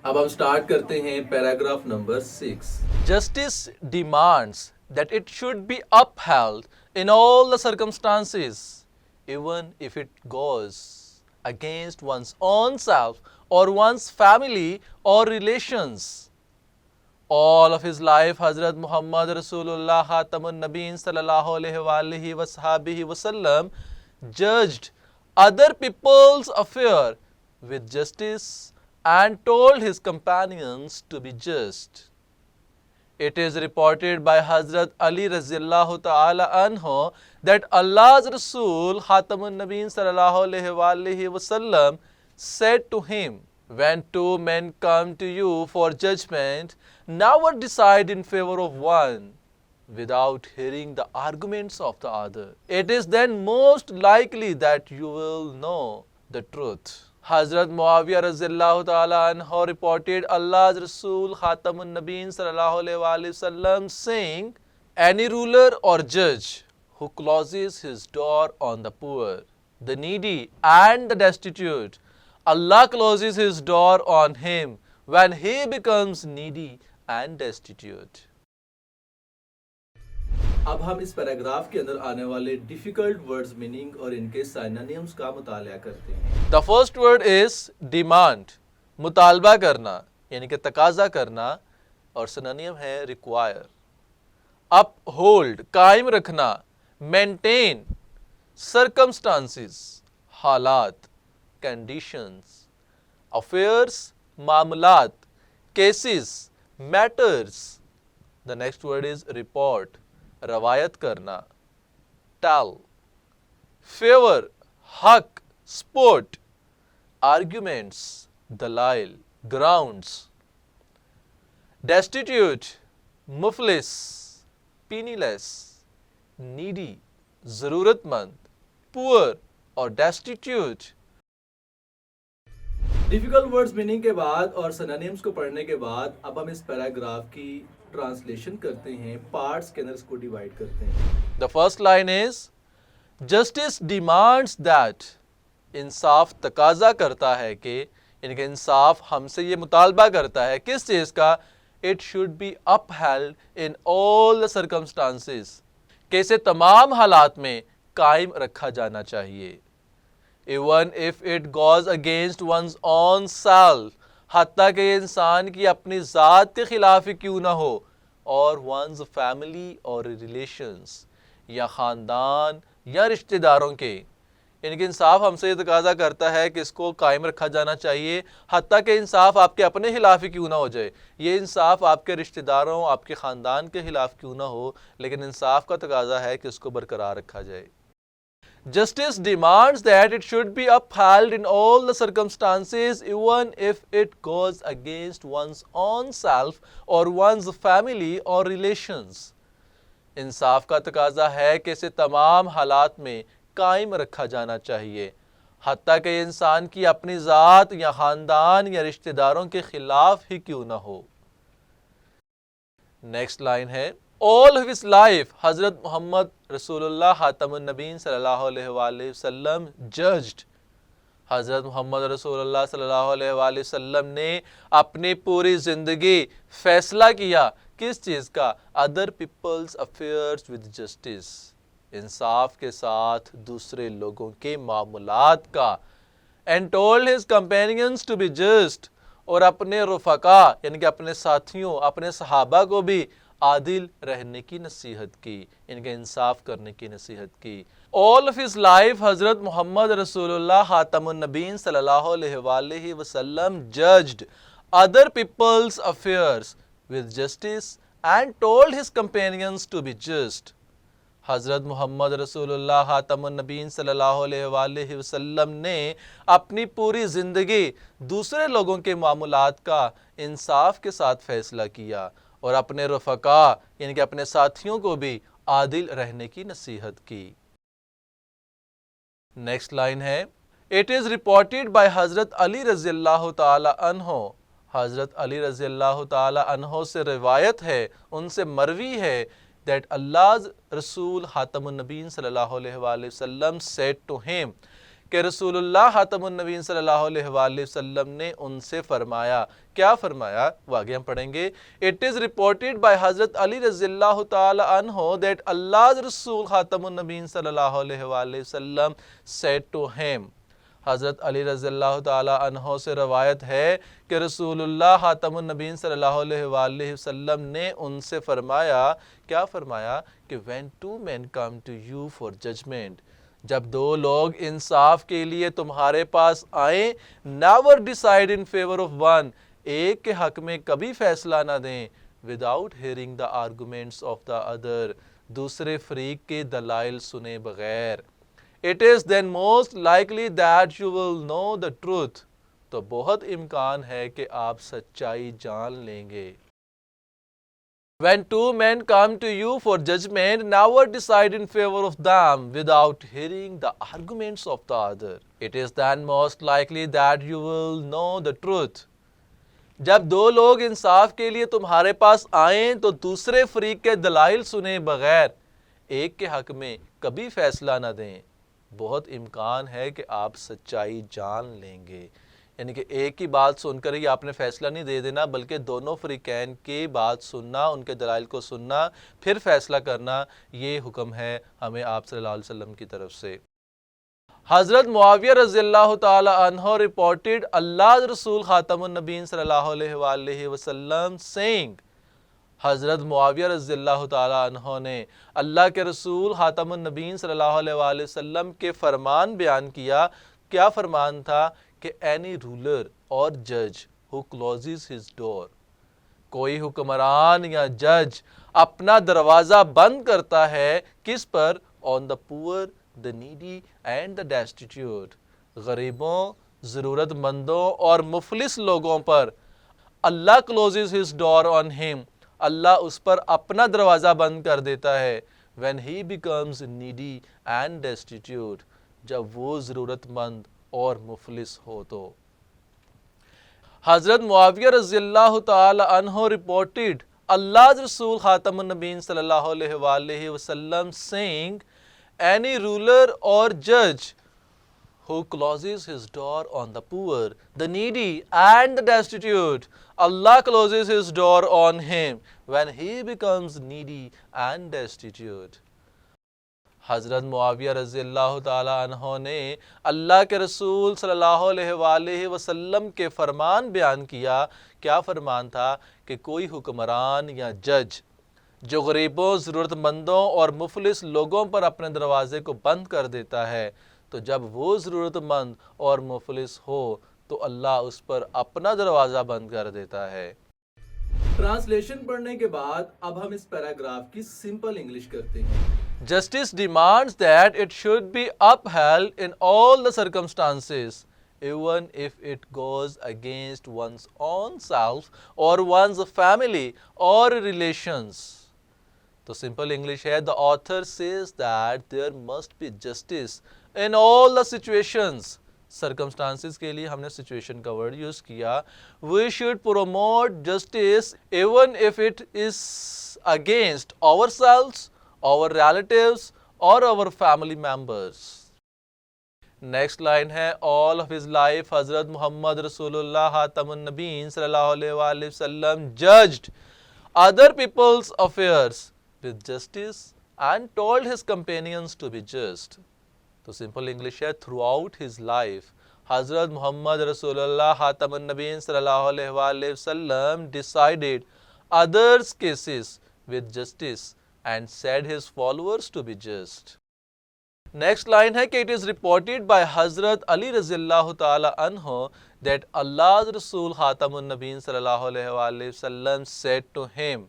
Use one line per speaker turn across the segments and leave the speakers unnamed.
अब हम स्टार्ट करते हैं paragraph number 6।
Justice demands that it should be upheld in all the circumstances, even if it goes against one's own self or one's family or relations. All of his life, Hazrat Muhammad Rasulullah Khatamun Nabeen sallallahu alaihi wasallam judged other people's affair with justice and told his companions to be just. It is reported by Hazrat Ali Razillahu Ta'ala Anhu that Allah's Rasul Khatamun Nabeen sallallahu alaihi wasallam said to him, when two men come to you for judgment, never decide in favor of one without hearing the arguments of the other. It is then most likely that you will know the truth. Hazrat Muawiyah Razillahu Ta'ala Anhu reported Allah's Rasul Khatamun Nabeen sallallahu alaihi wasallam saying, any ruler or judge who closes his door on the poor, the needy and the destitute, Allah closes his door on him when he becomes needy and destitute.
अब हम इस paragraph के अंदर आने वाले difficult words meaning और इनके synonyms का मुताला करते हैं।
The first word is demand, मुतालबा करना यानी कि तकाजा करना, और सिनोनिम है require. Uphold, कायम रखना, maintain, circumstances, हालात, conditions, affairs, मामलात, cases, matters. The next word is report, रवायत करना, tell, favor, हक, sport, arguments, दलाइल, grounds, destitute, मुफलिस, penniless, needy, ज़रूरतमंद, poor और destitute.
डिफिकल्ट वर्ड्स मीनिंग के बाद और सिनोनिम्स को पढ़ने के बाद अब हम इस पैराग्राफ की ट्रांसलेशन करते हैं, पार्ट्स के अंदर इसको डिवाइड करते हैं।
The first line is, justice demands that, इंसाफ तकाजा करता है कि, यानी इंसाफ हमसे ये मुतालबा करता है किस चीज़ का, it should be upheld in all the circumstances, कि इसे तमाम हालात में कायम रखा जाना चाहिए। Even if it goes against one's own self, हत्ता कि इंसान की अपनी ज़ात के खिलाफ ही क्यों ना हो, और one's family और relations, या ख़ानदान या रिश्तेदारों के, इनके इंसाफ हमसे ये तकाजा करता है कि इसको कायम रखा जाना चाहिए, हत्ता कि इंसाफ आपके अपने खिलाफ ही क्यों ना हो जाए, ये इंसाफ आपके रिश्तेदारों, आपके ख़ानदान के खिलाफ क्यों ना हो, लेकिन इंसाफ का तकाजा है कि इसको बरकरार रखा जाए। Justice demands that it should be upheld in all the circumstances, even if it goes against one's own self or one's family or relations. इंसाफ का तकाजा है कि इसे तमाम हालात में कायम रखा जाना चाहिए, हत्ता कि इंसान की अपनी ज़ात या ख़ानदान या रिश्तेदारों के खिलाफ ही क्यों ना हो। नेक्स्ट लाइन है, all of his life, Hazrat Muhammad Rasulullah Khatamun Nabeen sallallahu alaihi wasallam judged. हज़रत मोहम्मद रसूलुल्लाह सल्लल्लाहु अलैहि वसल्लम ने अपनी पूरी ज़िंदगी फ़ैसला किया किस चीज़ का, other peoples affairs with justice, इंसाफ के साथ दूसरे लोगों के मामलात का, and told his companions to be just, और अपने रुफ़का यानी कि अपने साथियों, अपने सहाबा को भी आदिल रहने की नसीहत की, इनके इंसाफ करने की नसीहत की। ऑल ऑफ हिज लाइफ हज़रत मोहम्मद रसूलुल्लाह खातमुन नबीन सल्लल्लाहु अलैहि वसल्लम judged other peoples affairs with justice and told his companions to be just. हज़रत मोहम्मद रसूलुल्लाह खातमुन नबीन सल्लल्लाहु अलैहि वसल्लम ने अपनी पूरी ज़िंदगी दूसरे लोगों के मामलात का इंसाफ के साथ फ़ैसला किया और अपने रफ़का यानी कि अपने साथियों को भी आदिल रहने की नसीहत की। नेक्स्ट लाइन है, इट इज़ रिपोर्टेड बाय हज़रत अली रज़ियल्लाहु ताला अन्हो, हज़रत अली रज़ियल्लाहु ताला अन्हो से रिवायत है, उनसे मरवी है, दैट अल्लाह's रसूल खातमुन नबीन सल्लल्लाहु अलैहि वसल्लम सेड टू हिम, कि रसूलुल्लाह खातमुन नबीन सल्लल्लाहु अलैहि वसल्लम ने उनसे फरमाया, क्या फरमाया वो आगे हम पढ़ेंगे। इट इज़ रिपोर्टेड बाय हज़रत अली रज़ियल्लाहु ताला अन्हु दैट अल्लाह's रसूल खातमुन नबीन सल्लल्लाहु अलैहि वसल्लम सेड टू हिम। हज़रत अली रज़ियल्लाहु ताला अन्हु से रवायत है कि रसूलुल्लाह खातमुन नबीन सल्लल्लाहु अलैहि वसल्लम ने उनसे फरमाया, क्या फरमाया कि when two men come to you for judgment, जब दो लोग इंसाफ के लिए तुम्हारे पास आए, never decide in favour of one, एक के हक में कभी फैसला ना दें, without hearing the arguments of the other, दूसरे फरीक के दलाइल सुने बगैर। It is then most likely that you will know the truth, तो बहुत इम्कान है कि आप सच्चाई जान लेंगे। When two men come to you for judgment, never decide in favor of them without hearing the arguments of the other. It is then most likely that you will know the truth. जब दो लोग इंसाफ के लिए तुम्हारे पास आएं तो दूसरे फरीक के दलाइल सुने बगैर एक के हक में कभी फैसला न दें, बहुत इम्कान है कि आप सच्चाई जान लेंगे। यानी कि एक की बात सुनकर ही आपने फैसला नहीं दे देना, बल्कि दोनों फरीकैन की बात सुनना, उनके दलाइल को सुनना, फिर फैसला करना, ये हुक्म है हमें आप सल्लल्लाहु अलैहि वसल्लम की तरफ से। हज़रत मुआविया रज़ियल्लाहु ताला अन्हु रिपोर्टेड अल्लाह's रसूल खातमुन नबीन सल्लल्लाहु अलैहि वसल्लम सेइंग, हज़रत मुआविया रज़ियल्लाहु ताला अन्हु ने अल्लाह के रसूल खातमुन नबीन सल्लल्लाहु अलैहि वसल्लम के फरमान बयान किया। क्या फरमान था कि एनी रूलर और जज हु क्लोजेस हिज डोर, कोई हुक्मरान या जज अपना दरवाज़ा बंद करता है किस पर, on the poor, the needy and the destitute, गरीबों, ज़रूरतमंदों और मुफलिस लोगों पर। Allah closes his door on him, Allah उस पर अपना दरवाज़ा बंद कर देता है। When he becomes needy and destitute, जब वो ज़रूरतमंद और मुफलिस हो तो। हज़रत मुआविया रज़ियल्लाहु ताला अन्हु रिपोर्टेड अल्लाह's रसूल खातमुन नबीन सल्लल्लाहु अलैहि वसल्लम सेइंग, एनी रूलर और जज who closes his door on the poor, the needy and the destitute, Allah closes his door on him when he becomes needy and destitute. हज़रत मुआविया रज़ियल्लाहु ताला अन्हु ने अल्लाह के रसूल सल्लल्लाहु अलैहि वसल्लम के फरमान बयान किया। क्या फरमान था कि कोई हुक्मरान या जज जो गरीबों, ज़रूरतमंदों और मुफलिस लोगों पर अपने दरवाज़े को बंद कर देता है, तो जब वो ज़रूरतमंद और मुफलिस हो तो अल्लाह उस पर अपना दरवाज़ा बंद कर देता है।
ट्रांसलेशन पढ़ने के बाद अब हम इस पैराग्राफ की सिंपल इंग्लिश करते हैं।
Justice demands that it should be upheld in all the circumstances, even if it goes against one's own self or one's family or relations. तो सिंपल इंग्लिश है, the author says that there must be justice in all the situations. Circumstances के लिए हमने situation का word use किया। We should promote justice even if it is against ourselves, our relatives or our family members. Next line है, all of his life हजरत Muhammad रसूलुल्लाह खातमुन नबीन सल्लल्लाहु अलैहि वसल्लम judged other peoples affairs with justice and told his companions to be just. तो simple English है, थ्रू आउट हिज लाइफ हजरत मोहम्मद रसूलुल्लाह खातमुन नबीन सल्लल्लाहु अलैहि वसल्लम decided others cases with justice and said his followers to be just. Next line है कि it is reported by Hazrat Ali रज़ियल्लाहु ताला अन्हु that Allah's Rasul Khatamun Nabeen sallallahu alaihi wasallam said to him,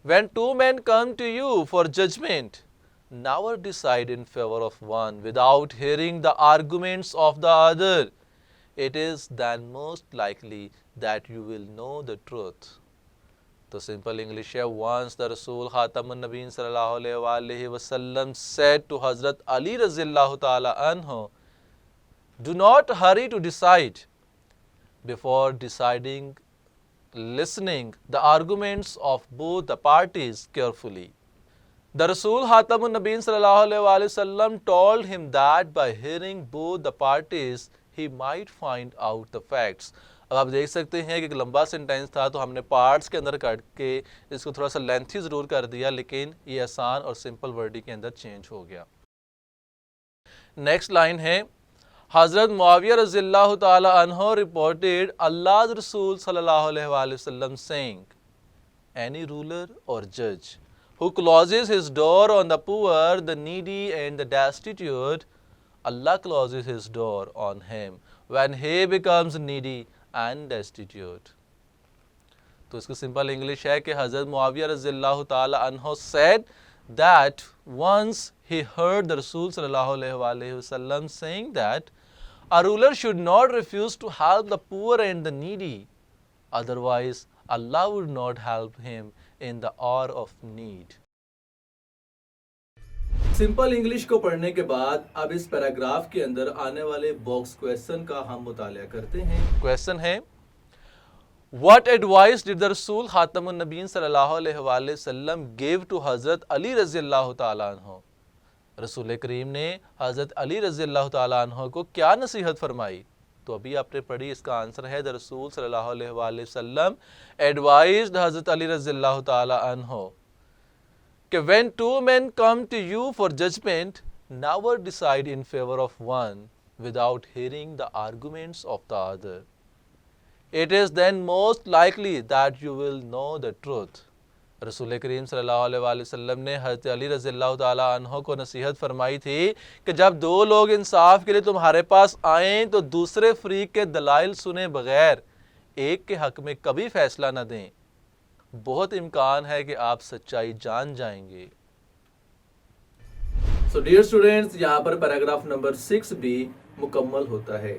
when two men come to you for judgment, never decide in favor of one without hearing the arguments of the other. It is then most likely that you will know the truth. तो simple English है, once the रसूल खातमुन नबीन सल्लल्लाहु अलैहि वसल्लम said to हज़रत अली रज़ियल्लाहु ताला अन्हु, do not hurry to decide, before deciding listening the arguments of both the parties carefully. The Rasul Khatamun Nabeen sallallahu alaihi wasallam told him that by hearing both the parties he might find out the facts. अब आप देख सकते हैं कि एक लंबा sentence था तो हमने पार्ट्स के अंदर काट के इसको थोड़ा सा लेंथी ज़रूर कर दिया, लेकिन ये आसान और सिंपल वर्डिंग के अंदर चेंज हो गया। नेक्स्ट लाइन है, हज़रत मुआविया रज़ियल्लाहु ताला अन्हु रिपोर्टेड अल्लाह's रसूल सल्लल्लाहु अलैहि वसल्लम saying, any ruler or judge who closes his door on the poor, the needy and the destitute, Allah closes his door on him when he becomes needy and destitute. तो इसकी सिंपल इंग्लिश है कि हज़रत मुआविया रज़ियल्लाहु ताला अन्हु said that once he heard the Rasul sallallahu alaihi wasallam saying that a ruler should not refuse to help the poor and the needy, otherwise Allah would not help him in the hour of need.
Simple English को पढ़ने के बाद अब इस paragraph के अंदर आने वाले बॉक्स क्वेश्चन का हम मुताला करते हैं।
क्वेश्चन है, What advice did the Rasul Khatamun Nabeen sallallahu alaihi wasallam give to Hazrat Ali रज़ियल्लाहु ताला अन्हु? रसूल करीम ने हज़रत अली रज़ियल्लाहु ताला अन्हु को क्या नसीहत फरमाई? तो अभी आपने पढ़ी, इसका आंसर है द रसूल सल्लल्लाहु अलैहि वसल्लम एडवाइज्ड हज़रत अली रज़ियल्लाहु ताला अन्हु कि when two men come to you for judgment, never decide in favor of one without hearing the arguments of the other. It is then most likely that you will know the truth. रसूल करीम सल्लल्लाहु अलैहि वसल्लम ने हज़रत अली रज़ियल्लाहु ताला अन्हु को नसीहत फरमाई थी कि जब दो लोग इंसाफ के लिए तुम्हारे पास आएँ तो दूसरे फरीक के दलाइल सुने बगैर एक के हक़ में कभी फ़ैसला न दें। बहुत इम्कान है कि आप सच्चाई जान जाएंगे।
सो डियर स्टूडेंट्स, यहाँ पर पैराग्राफ नंबर 6 भी मुकम्मल होता है।